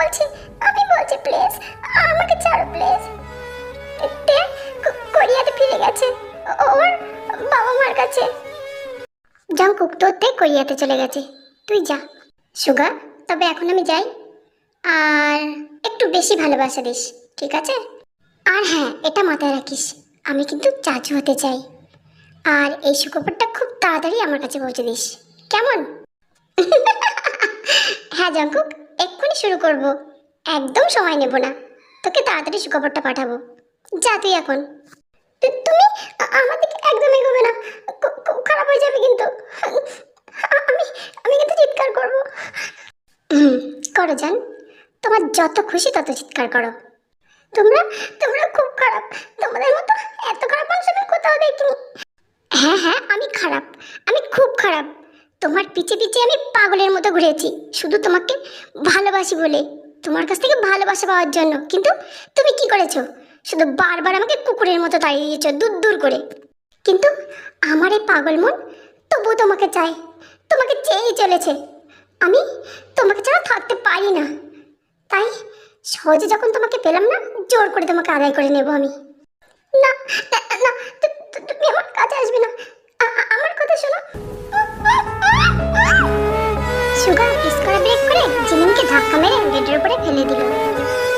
বলছি, আমি বলছি প্লিজ আমাকে ছাড়ো প্লিজ। তে কোরিয়াতে ফিরে গেছে ওর বাবা মার কাছে। জংকুক তোর তে কোরিয়াতে চলে গেছে, তুই যা। সুগা তবে এখন আমি যাই, আর একটু বেশি ভালোবাসা দিস, ঠিক আছে? আর হ্যাঁ, এটা মাথায় রাখিস, আমি কিন্তু চাচু হতে চাই। আর এই সুখবরটা খুব তাড়াতাড়ি আমার কাছে পৌঁছে দিস, কেমন? হ্যাঁ জংকুক, এক্ষুনি শুরু করব, একদম সময় নেব না, তোকে তাড়াতাড়ি সুখবরটা পাঠাবো। যা তুই এখন। তুমি আমার দিকে একদম এগোবে না, খুব খারাপ হয়ে যাবে কিন্তু। আমি আমি কিন্তু চিৎকার করব। করো জান, তোমার যত খুশি তত চিৎকার করো। তোমরা তোমরা খুব খারাপ, তোমাদের মতো এত খারাপ মানুষ আমি কোথাও দেখিনি। হ্যাঁ হ্যাঁ, আমি খারাপ, আমি খুব খারাপ। তোমার পিছে পিছে আমি পাগলের মতো ঘুরেছি শুধু তোমাকে ভালোবাসি বলে, তোমার কাছ থেকে ভালোবাসা পাওয়ার জন্য। কিন্তু তুমি কি করেছো? শুধু বারবার আমাকে কুকুরের মতো তাড়িয়ে দিয়েছো দূর দূর করে। কিন্তু আমার এই পাগল মন তবুও তোমাকে চাই, তোমাকে চেয়েই চলেছে। আমি তোমাকে ছাড়া থাকতে পারি না, তাই সহজে যখন তোমাকে পেলাম না, জোর করে তোমাকে আদায় করে নেব আমি। না না না, তুমি আমার কাছে আসবে না, আমার কথা শোনো। সুগা স্কোয়ার ব্রেক করে জিমিনকে ধাক্কা মেরে বেডের উপরে ফেলে দিল।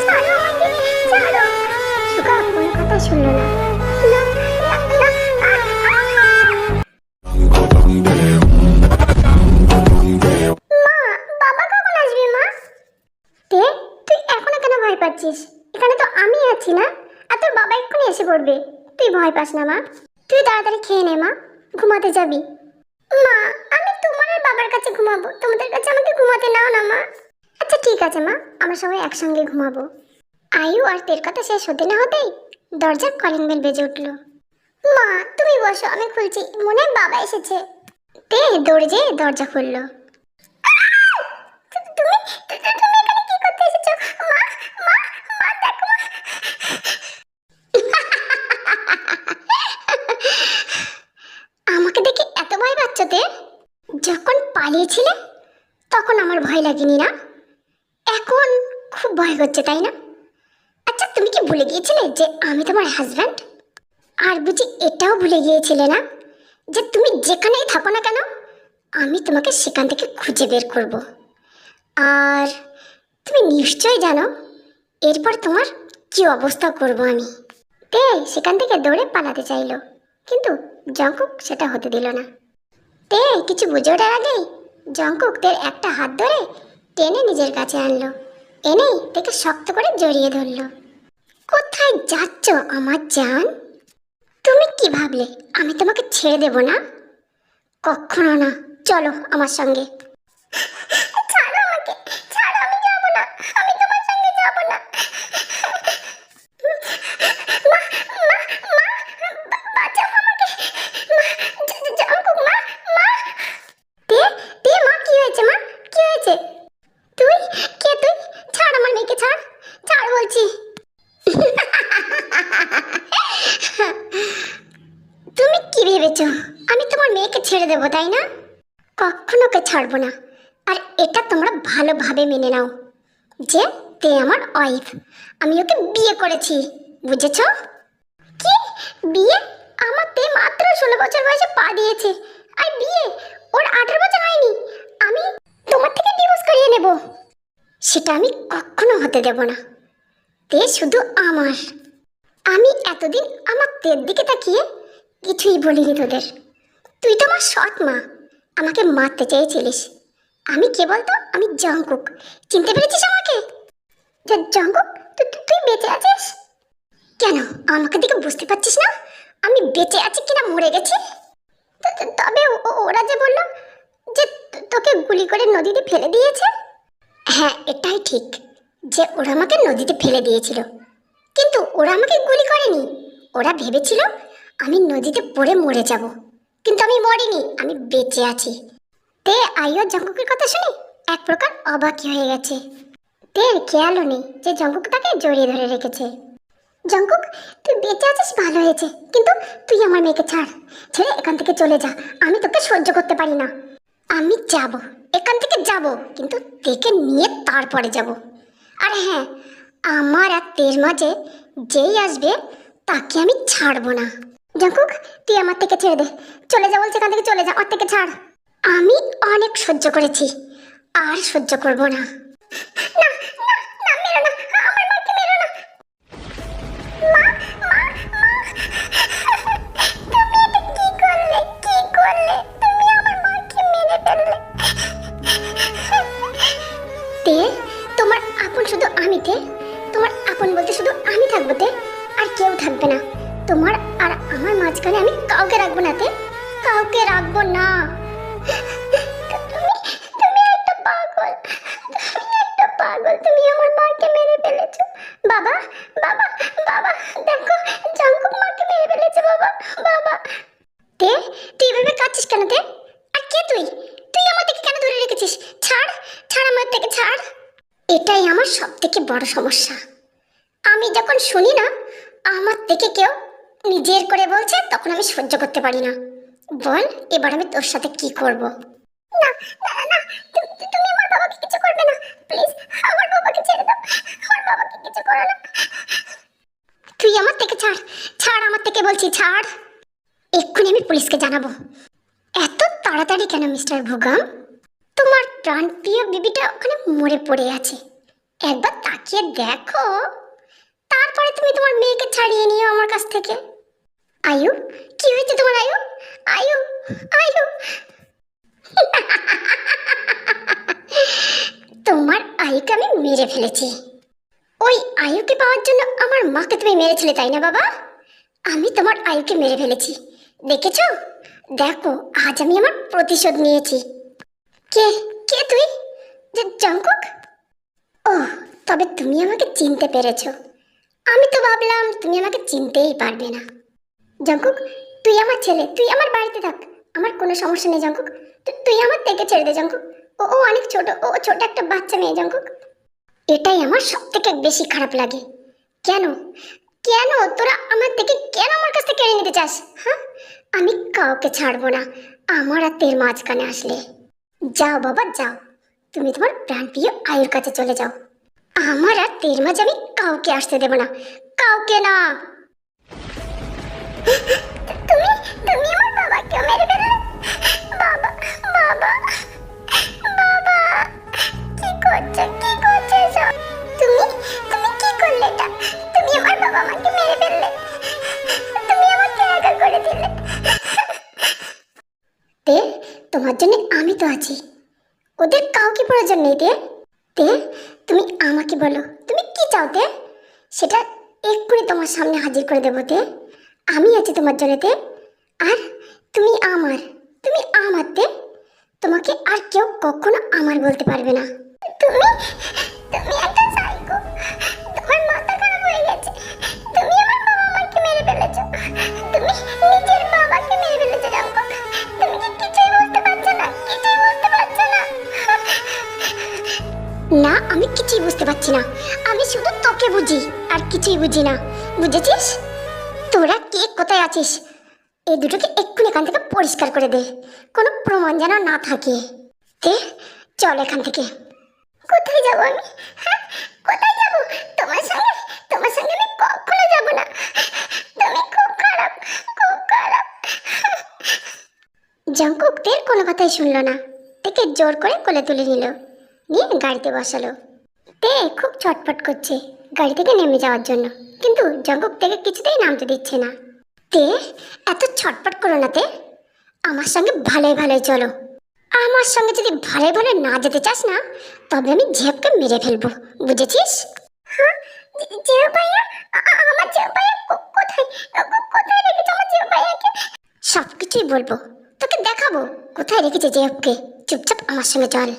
ছাড়ো আমাকে, ছাড়ো। সুগা কোনো কথা শুনলো না। না না না, মা বাবা কখন আসবে মা? তে তুই এখনো কেন ভয় পাচ্ছিস? এখানে তো আমি আছি না, আর তোর বাবা এক্ষুনি এসে পড়বে। তুই ভয় পাস না মা, তুই তাড়াতাড়ি খেয়ে নে মা, ঘুমাতে যাবি। মা আমি তোমার আর বাবার কাছে ঘুমাবো, তোমাদের কাছে আমাকে ঘুমাতে নাও না মা। আচ্ছা ঠিক আছে মা, আমরা সবাই একসঙ্গে ঘুমাবো। আয়ু আর তের কথা শেষ হতে না হতেই দরজার কলিং বেল বেজে উঠলো। মা তুমি বসো, আমি খুলছি, মনে হয় বাবা এসেছে। তে দৌড়ে যেয়ে দরজা খুললো। তুমি তুমি এখানে কি করতে এসেছো? মা মা মা দেখো মা। আমাকে দেখে এত ভয় পাচ্ছ তে? যখন পালিয়েছিলে তখন আমার ভয় লাগেনি না, এখন খুব ভয় করছে তাই না? আচ্ছা তুমি কি ভুলে গিয়েছিলে যে আমি তোমার হাজব্যান্ড? আর বুঝি এটাও ভুলে গিয়েছিলে না যে তুমি যেখানেই থাকো না কেন আমি তোমাকে সেখান থেকে খুঁজে বের করব। আর তুমি নিশ্চয়ই জানো এরপর তোমার কি অবস্থা করব আমি। তে সেখান থেকে দৌড়ে পালাতে চাইলো, কিন্তু জংকুক সেটা হতে দিল না। তে কিছু বুঝে ওঠার আগেই জংকুক তের একটা হাত ধরে টেনে নিজের কাছে আনলো, এনেই তেকে শক্ত করে জড়িয়ে ধরলো। কোথায় যাচ্ছ আমার জান? তুমি কি ভাবলে আমি তোমাকে ছেড়ে দেব না? কখনো না, চলো আমার সঙ্গে। ছাড়ো আমাকে, ছাড়ো, আমি যাব না, আমি তোমার সঙ্গে যাব না। মা মা মা বাঁচাও আমাকে, মা জংকুক, মা মা। তে তে মা কি হয়েছে? মা কি হয়েছে? তুই কে? তুই ছাড় আমার মেয়েকে, ছাড়, ছাড় বলছি। তুমি কি ভেবেছো আমি তোমার মেয়েকে ছেড়ে দেবো তাই না? কখনো ওকে ছাড়বো না। আর এটা তোমরা ভালোভাবে মেনে নাও যে তে আমার ওয়াইফ, আমি ওকে বিয়ে করেছি, বুঝেছো? কি বিয়ে? আমার তে মাত্র 16 বছর বয়সে পা দিয়েছে, আর বিয়ে ওর 18 বছর হয়নি। আমি তোমার থেকে ডিভোর্স করিয়ে নেব, সেটা আমি কখনো হতে দেব না। তে শুধু আমার। আমি এতদিন আমার তের দিকে তাকিয়ে কিছুই বলিনি তোদের। তুই তো আমার সৎ মা, আমাকে মারতে চেয়েছিলিস। আমি কে বলতো? আমি জংকুক, চিনতে পেরেছিস আমাকে? জংকুক তুই বেঁচে আছিস? কেন আমাকে দেখে বুঝতে পারছিস না আমি বেঁচে আছি কিনা মরে গেছি? তবে ওরা যে বললো যে তোকে গুলি করে নদীতে ফেলে দিয়েছে, হ্যাঁ এটাই ঠিক যে ওরা আমাকে নদীতে ফেলে দিয়েছিল, কিন্তু ওরা আমাকে গুলি করেনি। ওরা ভেবেছিল আমি নদীতে পড়ে মরে যাব, কিন্তু আমি মরিনি, আমি বেঁচে আছি। তে আইও জংকুকের কথা শুনে এক প্রকার অবাকই হয়ে গেছে। তের খেয়ালও নেই যে জংকুক তাকে জড়িয়ে ধরে রেখেছে। জংকুক তুই বেঁচে আছিস ভালো হয়েছে, কিন্তু তুই আমার মেয়েকে ছাড়, ছেড়ে এখান থেকে চলে যা, আমি তোকে সহ্য করতে পারি না। আমি যাব, এখান থেকে যাব, কিন্তু তেকে নিয়ে তারপরে যাব। আর হ্যাঁ, আমার আর তের মাঝে যেই আসবে তাকে আমি ছাড়বো না। জাঙ্কুক, তুই আমার থেকে ছেড়ে দে, চলে যা বলছে, এখান থেকে চলে যা, আমার থেকে ছাড়। আমি অনেক সহ্য করেছি, আর সহ্য করব না। না না না, মেরো না, আমার মাকে মেরো না। মা, মা, মা, তুমি এটা কি করলে, কি করলে? তুমি আমার মাকে মেরে ফেললে। তে, তোমার আপন শুধু আমি তে, তোমার আপন বলতে শুধু আমি থাকবো তে, আর কেউ থাকবে না। তোমার আর আমার মাঝখানে আমি কাউকে রাখবো না তে, কাউকে রাখবো না। তুমি তুমি একটা পাগল, তুমি একটা পাগল, তুমি আমার মাকে মেরে ফেলেছো। বাবা, বাবা, বাবা, দেখো, জাঙ্কুক মাকে মেরে ফেলেছে বাবা, বাবা। তে, তুই এভাবে কাঁদছিস কেন তে? আর কে তুই? তুই আমার থেকে কেন ধরে রেখেছিস? ছাড়, ছাড় আমার থেকে, ছাড়। এটাই আমার সব থেকে বড় সমস্যা। আমি যখন শুনি না আমার থেকে কেউ নিজের করে বলছে, তখন আমি সহ্য করতে পারি না। বল, এবার আমি তোর সাথে কি করব? না না না, তুমি আমার বাবাকে কিছু করবে না, প্লিজ, আমার বাবাকে ছেড়ে দাও, আমার বাবাকে কিছু করো না। তুই আমার থেকে ছাড়, ছাড় আমার থেকে বলছি, ছাড়। এক্ষুনি আমি পুলিশকে জানাবো। এত তাড়াতাড়ি কেন মিস্টার ভুগাম? তোমার প্রাণপ্রিয় বিবিটা ওখানে মরে পড়ে আছে, একবার তাকিয়ে দেখো, তারপরে তুমি তোমার মেয়েকে ছাড়িয়ে নিও আমার কাছ থেকে। আয়ু, কি হয়েছে তোমার আয়ু? আয়ু, আয়ু। তোমার আয়ুকে আমি মেরে ফেলেছি। ওই আয়ুকে পাওয়ার জন্য আমার মাকে তুমি মেরেছিলে, তাই না বাবা? আমি তোমার আয়ুকে মেরে ফেলেছি, দেখেছো? দেখো, আজ আমি আমার প্রতিশোধ নিয়েছি। কে, কে তুই? জাঙ্কুক? ও, তবে তুমি আমাকে চিনতে পেরেছো। আমি তো ভাবলাম তুমি আমাকে চিনতেই পারবে না। জাঙ্কুক, তুই আমার ছেলে, তুই আমার বাড়িতে থাক, আমার কোনো সমস্যা নেই জাঙ্কুক। তুই আমার থেকে ছেড়ে দে জাঙ্কুক। ও ও অনেক ছোট, ও ছোট একটা বাচ্চা মেয়ে জাঙ্কুক। এটাই আমার সব থেকে বেশি খারাপ লাগে। কেন, কেন তোরা আমার থেকে, কেন আমার কাছ থেকে কেড়ে নিতে চাস? হ্যাঁ, আমি কাউকে ছাড়বো না আমার আর তের মাঝখানে আসলে। যাও বাবা যাও, তুমি তোমার প্রাণপ্রিয় আয়ুর কাছে চলে যাও। আমার আর তের মাঝে আমি কাউকে আসতে দেব না, কাউকে না। তুমি তুমি আমার বাবাকে মেরে ফেললে। বাবা, বাবা, বাবা, কি করছো, কি করছো এসব? তুমি তুমি কি করলে এটা? তুমি আমার বাবা মাকে মেরে ফেললে, তুমি আমাকে একা করে দিলে। তে, তোমার জন্য আমি তো আছি, ওদের কাউকে প্রয়োজন নেই। তে, তে, তুমি আমাকে বলো তুমি কি চাও তে, সেটা এক্ষুনি তোমার সামনে হাজির করে দেবো তে। আমি আছি তোমার জন্য তে, আর তুমি আমার, তুমি আমার তে, তোমাকে আর কেউ কখনো আমার বলতে পারবে না। তুমি তুমি একটা সাইকো, তোমার মাথা খারাপ হয়ে গেছে, তুমি আমার বাবা মাকে মেরে ফেলেছো, তুমি নিজের বাবাকে মেরে ফেলেছো জাঙ্কুক। তুমি কি কিছুই বুঝতে পারছো না, কিছুই বুঝতে পারছো না? না, আমি কিছুই বুঝতে পারছি না, আমি শুধু তোকে বুঝি আর কিছুই বুঝি না, বুঝেছিস? তোরা কে কোথায় আছিস, এই দুটোকে এক্ষুনি এখান থেকে পরিষ্কার করে দে, কোনো প্রমাণ যেন না থাকে। দে, চল এখান থেকে। কোথায় যাবো আমি? হ্যাঁ, কোথায় যাবো? তোমার সঙ্গে, তোমার সঙ্গে আমি কখনো যাবো না, তুমি খুব খারাপ, খুব খারাপ। জাঙ্কুক তের কোনো কথাই শুনলো না, তেকে জোর করে কোলে তুলে নিল, নিয়ে গাড়িতে বসালো। তে খুব ছটফট করছে গাড়ি থেকে নেমে যাওয়ার জন্য, কিন্তু জাঙ্কুক তেকে কিছুতেই নামতে দিচ্ছে না। তে, এত ছটফট করো না তে, আমার সঙ্গে ভালোই ভালোই চলো। আমার সঙ্গে যদি ভালোই ভালো না যেতে চাস না, তবে আমি ঝেপকে মেরে ফেলবো, বুঝেছিস? হ্যাঁ, জেউ ভাইয়া, আমার জেউ ভাইয়া কোথায়, কোথায় রেখেছো আমার জেউ ভাইয়াকে? সব কিছুই বলবো, তোকে দেখাবো কোথায় রেখেছে জেউকে। চুপচাপ আমার সঙ্গে চল।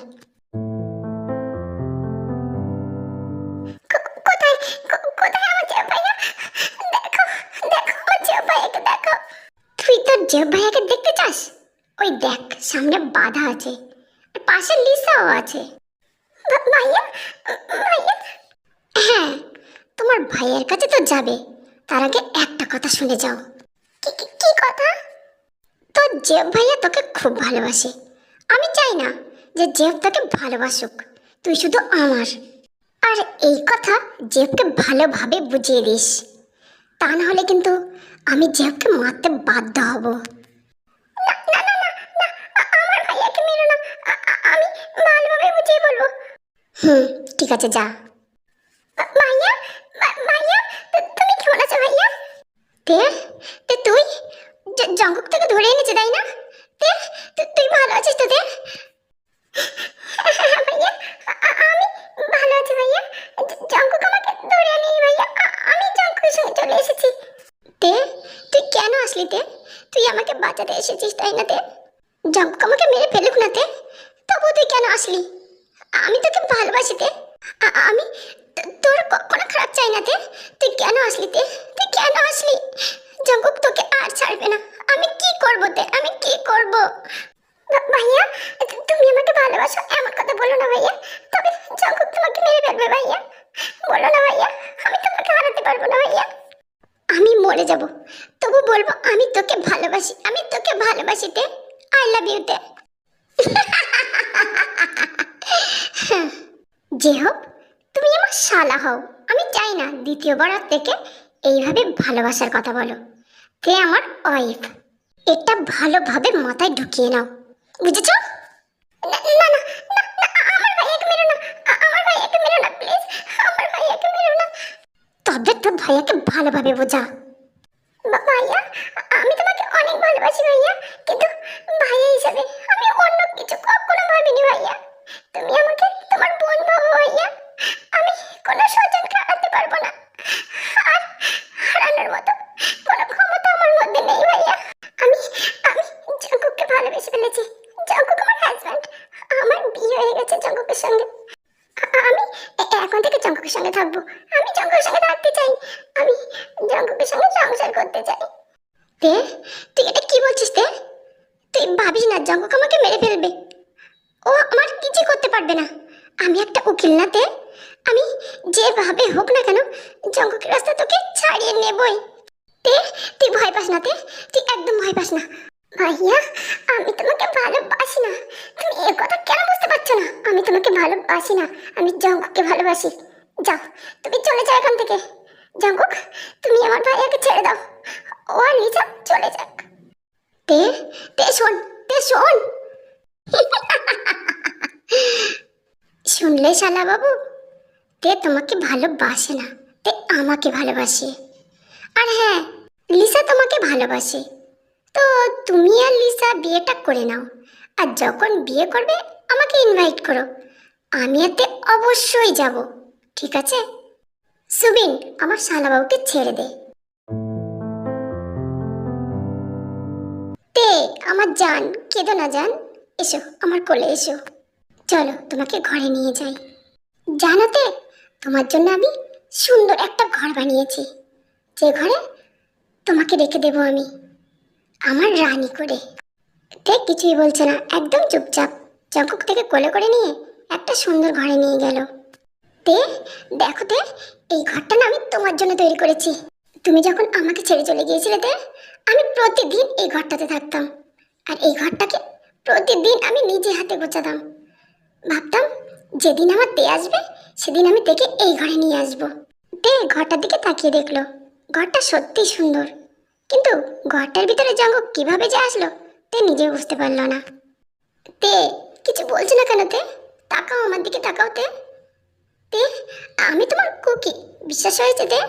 কোথায়, কোথায় আমার জেউ ভাইয়া? দেখো, দেখো আমার জেউ ভাইয়াকে দেখো। তুই তোর জেউ ভাইয়াকে দেখতে চাস? ওই দেখ, সামনে বাধা আছে, আর পাশে লিসাও আছে। ভাইয়া, ভাইয়া। হ্যাঁ, তোমার ভাইয়ের কাছে তো যাবে, তার আগে একটা কথা শুনে যাও। কি কথা? তোর জেব ভাইয়া তোকে খুব ভালোবাসে, আমি চাই না যে জেব তোকে ভালোবাসুক, তুই শুধু আমার। আর এই কথা জেবকে ভালোভাবে বুঝিয়ে দিস, তা না হলে কিন্তু আমি জেবকে মারতে বাধ্য হব। আমার ভাইয়াকে মেরো না, আমি ভালোভাবে বুঝিয়ে বলবো। ঠিক আছে, যা। ভাইয়া, ভাইয়া, তুমি কেমন আছো ভাইয়া? তে তে তুই জঙ্গক থেকে ধরে এনেছে, তাই না? তুই ভালো আছিস তো? ভাইয়া, আমি ভালো আছি ভাইয়া। জঙ্গক আমাকে ধরে আনিনি ভাইয়া, আমি জঙ্গকের সঙ্গে চলে এসেছি। তে তুই কেন আসলি? তুই আমাকে বাঁচাতে এসেছিস, তাই না? জঙ্গক আমাকে মেরে ফেলুক না, তবু তুই কেন আসলি? আমি তোকে ভালোবাসি। আমি তোর কোনো খারাপ চাই না। তুই কেন আসলি? তুই কেন আসলি? জঙ্গক তোকে আর ছাড়বে না। আমি কি করব? আমি কি করব? ভাইয়া, তুমি আমাকে ভালোবাসো এমন কথা বলো না ভাইয়া, তবে জঙ্গক তোমাকে মেরে ফেলবে ভাইয়া। বলো না ভাইয়া, আমি তোমাকে হারাতে পারবো না ভাইয়া। আমি মরে যাব, তবু বলবো আমি তোকে ভালোবাসি, আমি তোকে ভালোবাসি। I love you. যে হোক, তুমি আমার শালা হও। আমি চাই না দ্বিতীয়বার আর থেকে এইভাবে ভালোবাসার কথা বলো। আমার ওয়াইফ, এটা ভালোভাবে মাথায় ঢুকিয়ে নাও, বুঝেছো? না না না, আমার ভাইয়াকে মেরো না, আমার ভাইয়াকে মেরো না প্লিজ, আমার ভাইয়াকে মেরো না। তবে তোর ভাইয়াকে ভালোভাবে বোঝা। ভাইয়া, আমি তোমাকে অনেক ভালোবাসি ভাইয়া, কিন্তু ভাইয়া হিসাবে আমি অন্য কিছু কখনো ভাবিনি ভাইয়া। তুমি আমাকে তোমার বোন ভাবো ভাইয়া। আমি কোনো স্বজনকে হারাতে পারবো না, আর হারানোর মতো কোনো ক্ষমতা আমার মধ্যে নেই ভাইয়া। আমি আমি জঙ্গককে ভালোবেসে ফেলেছি। জঙ্গক আমার হাজব্যান্ড, আমার বিয়ে হয়ে গেছে জঙ্গকের সঙ্গে। আমি এখন থেকে জঙ্গকের সঙ্গে থাকবো, আমি জঙ্গকের সঙ্গে থাকতে চাই, আমি জঙ্গকের সঙ্গে সংসার করতে চাই। তুই এটা কি বলছিস? তুই ভাবিস না জঙ্গক আমাকে মেরে ফেলবে? ও আমার কিছু করতে পারবে না। আমি একটা উকিল না? আমি যেভাবে হোক না কেন জঙ্গকের রাস্তা তোকে ছাড়িয়ে নেবই। তুই ভয় পাস না। তুই একদম ভয় পাস না ভাইয়া। আমি তোমাকে ভালোবাসি না, তুমি এ কথা কেন বুঝতে পারছো না? আমি তোমাকে ভালোবাসি না, আমি জঙ্গককে ভালোবাসি। যাও, তুমি চলে যাও এখান থেকে। জঙ্গক, তুমি আমার ভাইয়াকে ছেড়ে দাও, ও আর লিসা চলে যাক। শোন, শোন। শুনলে শালা বাবু, তোমাকে ভালোবাসে না, আমাকে ভালোবাসে। আর হ্যাঁ, লিসা তোমাকে ভালোবাসে। তো তুমি আর লিসা বিয়েটা করে নাও, আর যখন বিয়ে করবে আমাকে ইনভাইট করো, আমি এতে অবশ্যই যাব, ঠিক আছে? সুবিন, আমার শালাবাবুকে ছেড়ে দে। আমার জান, কেঁদো না জান, এসো আমার কোলে এসো। চলো তোমাকে ঘরে নিয়ে যাই। জানো তোমার জন্য আমি সুন্দর একটা ঘর বানিয়েছি, যে ঘরে তোমাকে রেখে দেবো আমি আমার রানী করে। কিছুই বলছে না, একদম চুপচাপ জঙ্গক থেকে কোলে করে নিয়ে একটা সুন্দর ঘরে নিয়ে গেল। দেখো এই ঘরটা না আমি তোমার জন্য তৈরি করেছি। তুমি যখন আমাকে ছেড়ে চলে গিয়েছিলে আমি প্রতিদিন এই ঘরটাতে থাকতাম, আর এই ঘরটাকে প্রতিদিন আমি নিজে হাতে গোছাতাম। ভাবতাম যেদিন আমার আসবে সেদিন আমি এই ঘরে নিয়ে আসবো। ঘরটার দিকে তাকিয়ে দেখলো, ঘরটা সত্যি সুন্দর, কিন্তু ঘরটার ভিতরে জঙ্গক কিভাবে যে আসলো নিজে বুঝতে পারলো না। কিছু বলছো না কেন? তাকাও আমার দিকে, তাকাও। আমি তোমার কুকি, বিশ্বাস হয়েছে?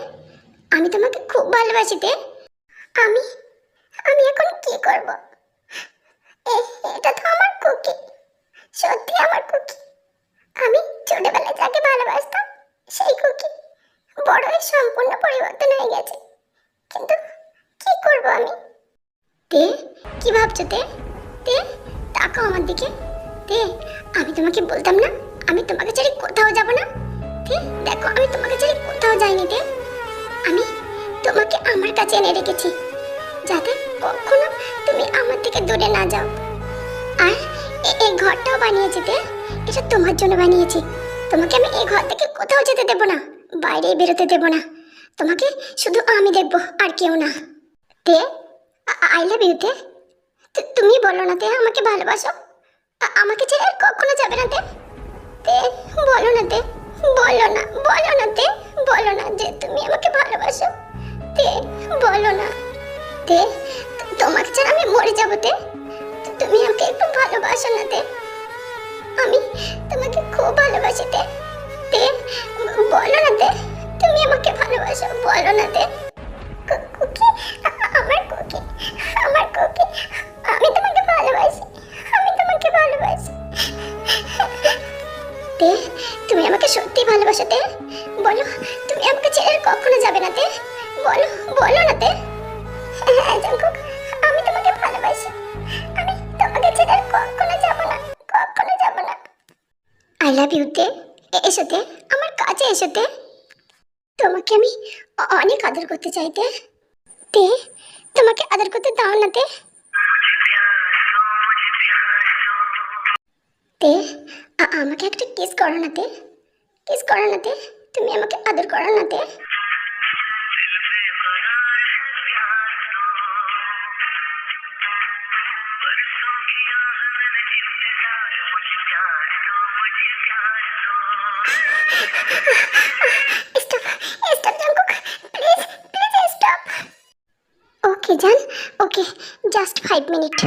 আমি তোমাকে খুব ভালোবাসি। আমি আমি এখন কি করব? এটা তো আমার কুকি, সত্যি আমার কুকি। আমি ছোটবেলায় যাকে ভালোবাসতাম সেই কুকি বড় হয়ে সম্পূর্ণ পরিবর্তন হয়ে গেছে, কিন্তু কি করব আমি? কি ভাবছো? তাকাও আমার দিকে। আমি তোমাকে বলতাম না আমি তোমাকে ছেড়ে কোথাও যাব না? দেখো, আমি তোমাকে ছেড়ে কোথাও যাইনি। আমি তোমাকে আমার কাছে এনে রেখেছি, যাতে কখনো তুমি আমার থেকে দূরে না যাও। আর এই ঘরটাও বানিয়েছি, এটা তোমার জন্য বানিয়েছি। তোমাকে আমি এই ঘর থেকে কোথাও যেতে দেব না, বাইরে বেরোতে দেব না। তোমাকে শুধু আমি দেখবো, আর কেউ না। I love you. তুমি বলো না আমাকে ভালোবাসো, আমাকে ছেড়ে আর কখনো যাবে না। বলো না বলো না তে, বলো না যে তুমি আমাকে ভালোবাসো। তে বলো না তে, তোমাকে ছাড়া আমি মরে যাবো তে। তুমি আমাকে একটু ভালোবাসো না তে, আমি তোমাকে খুব ভালোবাসি তে। তে বলো না তে, তুমি আমাকে ভালোবাসো, বলো না তে। কুকি, আমার কুকি, আমার কুকি, আমি তোমাকে ভালোবাসি, আমি তোমাকে ভালোবাসি। তে তুমি আমাকে সত্যি ভালোবাসো তে, বলো তুমি আমাকে ছেড়ে কখনো যাবে না তে, বলো বলো না তে। হ্যাঁ জাঙ্কুক, আমি তোমাকে ভালোবাসি, আমি তোমাকে ছেড়ে কখনো যাব না, কখনো যাব না। আই লাভ ইউ তে, এসো তে, আমার কাছে এসো তে। তোমাকে আমি অনেক আদর করতে চাই তে। তে তোমাকে আদর করতে দাও না তে। তে আমাকে একটা কিস করো না তে, কিস করো না তে, তুমি আমাকে আদর করো না তে। Stop, stop Jungkook, please please stop. Okay জান, ওকে, জাস্ট 5 মিনিট।